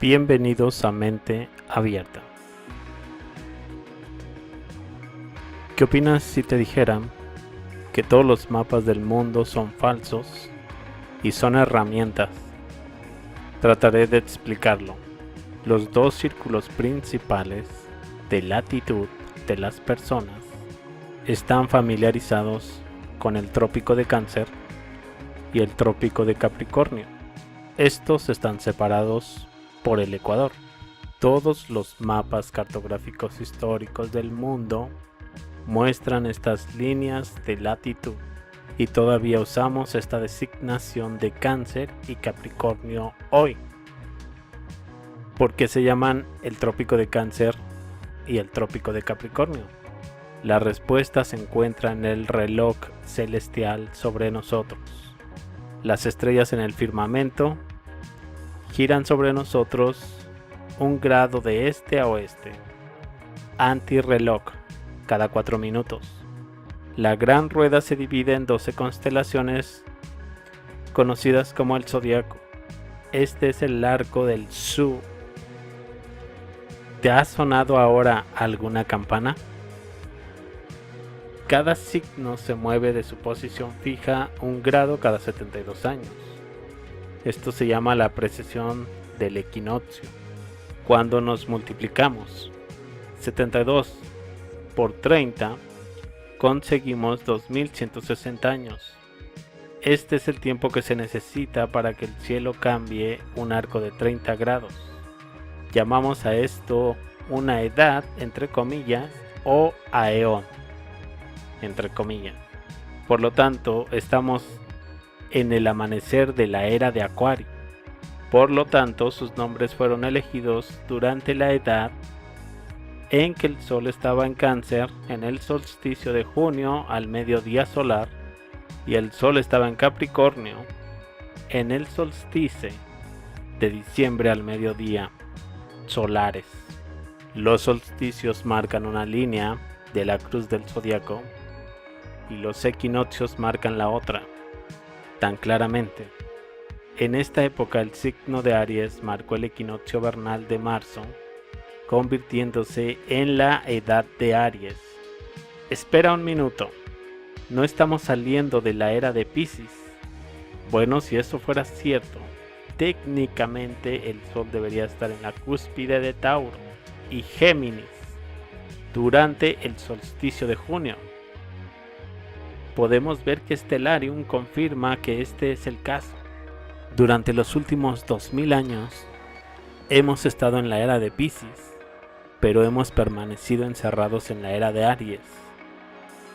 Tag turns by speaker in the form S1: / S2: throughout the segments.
S1: Bienvenidos a Mente Abierta. ¿Qué opinas si te dijeran que todos los mapas del mundo son falsos y son herramientas? Trataré de explicarlo. Los dos círculos principales de latitud de las personas están familiarizados con el trópico de Cáncer y el trópico de Capricornio. Estos están separados por el Ecuador. Todos los mapas cartográficos históricos del mundo muestran estas líneas de latitud y todavía usamos esta designación de Cáncer y Capricornio hoy. ¿Por qué se llaman el trópico de Cáncer y el trópico de Capricornio? La respuesta se encuentra en el reloj celestial sobre nosotros. Las estrellas en el firmamento giran sobre nosotros 1 grado de este a oeste, antirreloj, cada 4 minutos. La gran rueda se divide en 12 constelaciones conocidas como el zodiaco. Este es el arco del Zu. ¿Te ha sonado ahora alguna campana? Cada signo se mueve de su posición fija 1 grado cada 72 años. Esto se llama la precesión del equinoccio. Cuando nos multiplicamos 72 por 30, conseguimos 2160 años. Este es el tiempo que se necesita para que el cielo cambie un arco de 30 grados. Llamamos a esto una edad, entre comillas, o aeón, entre comillas. Por lo tanto, estamos en el amanecer de la era de Acuario. Por lo tanto, sus nombres fueron elegidos durante la edad en que el Sol estaba en Cáncer, en el solsticio de junio al mediodía solar, y el Sol estaba en Capricornio, en el solsticio de diciembre al mediodía solares. Los solsticios marcan una línea de la cruz del zodiaco y los equinoccios marcan la otra. Tan claramente. En esta época el signo de Aries marcó el equinoccio vernal de marzo, convirtiéndose en la edad de Aries. Espera un minuto, ¿no estamos saliendo de la era de Piscis? Bueno, si eso fuera cierto, técnicamente el Sol debería estar en la cúspide de Tauro y Géminis durante el solsticio de junio. Podemos ver que Stellarium confirma que este es el caso. Durante los últimos 2000 años hemos estado en la era de Piscis, pero hemos permanecido encerrados en la era de Aries.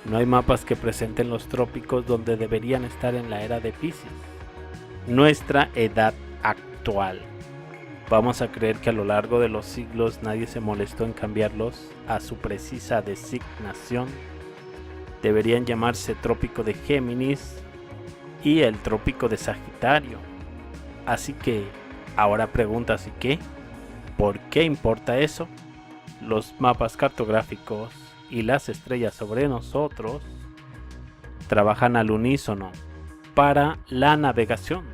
S1: No hay mapas que presenten los trópicos donde deberían estar en la era de Piscis, nuestra edad actual. Vamos a creer que a lo largo de los siglos nadie se molestó en cambiarlos a su precisa designación. Deberían llamarse trópico de Géminis y el trópico de Sagitario. Así que ahora preguntas, ¿y qué? ¿Por qué importa eso? Los mapas cartográficos y las estrellas sobre nosotros trabajan al unísono para la navegación.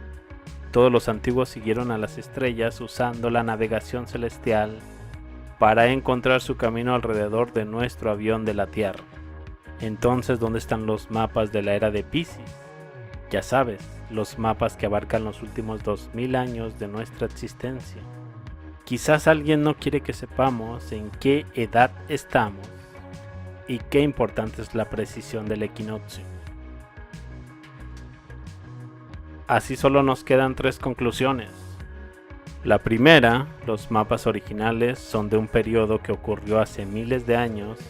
S1: Todos los antiguos siguieron a las estrellas usando la navegación celestial para encontrar su camino alrededor de nuestro avión de la Tierra. Entonces, ¿dónde están los mapas de la era de Piscis? Ya sabes, los mapas que abarcan los últimos 2000 años de nuestra existencia. Quizás alguien no quiere que sepamos en qué edad estamos y qué importante es la precisión del equinoccio. Así solo nos quedan 3 conclusiones. La primera, los mapas originales son de un periodo que ocurrió hace miles de años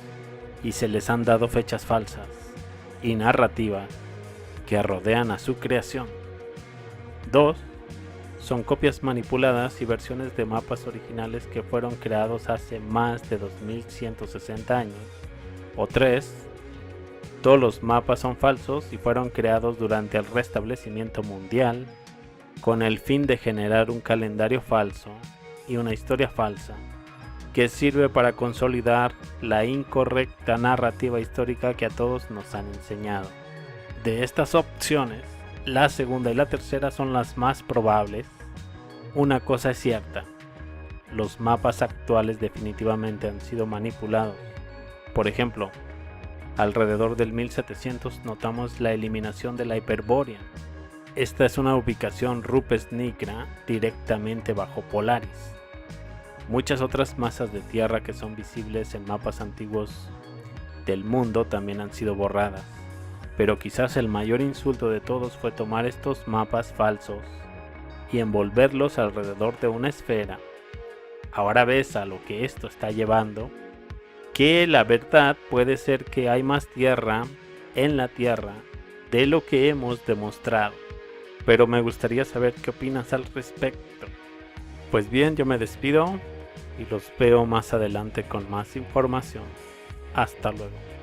S1: y se les han dado fechas falsas y narrativas que rodean a su creación. 2. Son copias manipuladas y versiones de mapas originales que fueron creados hace más de 2160 años. O 3. Todos los mapas son falsos y fueron creados durante el restablecimiento mundial con el fin de generar un calendario falso y una historia falsa que sirve para consolidar la incorrecta narrativa histórica que a todos nos han enseñado. De estas opciones, la segunda y la tercera son las más probables. Una cosa es cierta, los mapas actuales definitivamente han sido manipulados. Por ejemplo, alrededor del 1700 notamos la eliminación de la Hyperborea. Esta es una ubicación Rupes Nigra directamente bajo Polaris. Muchas otras masas de tierra que son visibles en mapas antiguos del mundo también han sido borradas. Pero quizás el mayor insulto de todos fue tomar estos mapas falsos y envolverlos alrededor de una esfera. Ahora ves a lo que esto está llevando, que la verdad puede ser que hay más tierra en la Tierra de lo que hemos demostrado. Pero me gustaría saber qué opinas al respecto. Pues bien, yo me despido y los veo más adelante con más información. Hasta luego.